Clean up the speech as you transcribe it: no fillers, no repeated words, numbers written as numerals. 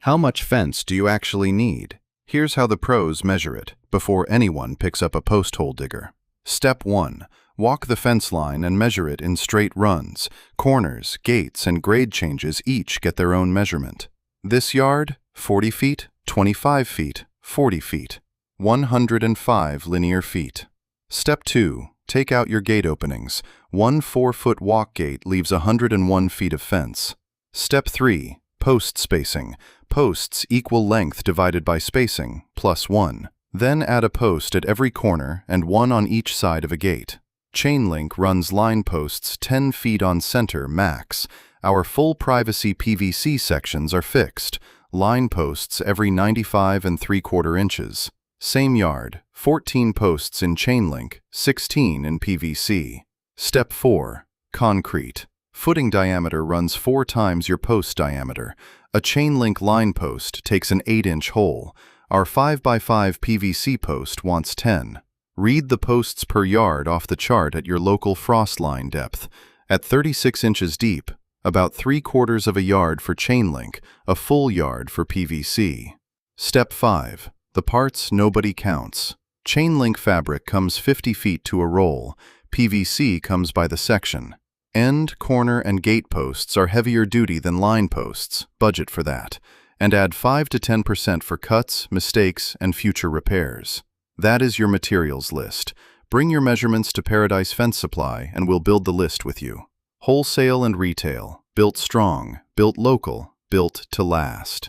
How much fence do you actually need? Here's how the pros measure it before anyone picks up a post hole digger. Step 1. Walk the fence line and measure it in straight runs. Corners, gates, and grade changes each get their own measurement. This yard, 40 feet, 25 feet, 40 feet. 105 linear feet. Step 2. Take out your gate openings. One 4-foot walk gate leaves 101 feet of fence. Step 3. Post spacing. Posts equal length divided by spacing, plus 1. Then add a post at every corner and one on each side of a gate. Chain link runs line posts 10 feet on center max. Our full privacy PVC sections are fixed. Line posts every 95 3/4 inches. Same yard, 14 posts in chain link, 16 in PVC. Step 4. Concrete. Footing diameter runs 4 times your post diameter. A chain link line post takes an 8-inch hole. Our 5x5 PVC post wants 10. Read the posts per yard off the chart at your local frost line depth. At 36 inches deep, about 3/4 of a yard for chain link, a full yard for PVC. Step 5. The parts nobody counts. Chain link fabric comes 50 feet to a roll. PVC comes by the section. End, corner, and gate posts are heavier duty than line posts, budget for that, and add 5 to 10% for cuts, mistakes, and future repairs. That is your materials list. Bring your measurements to Paradise Fence Supply and we'll build the list with you. Wholesale and retail, built strong, built local, built to last.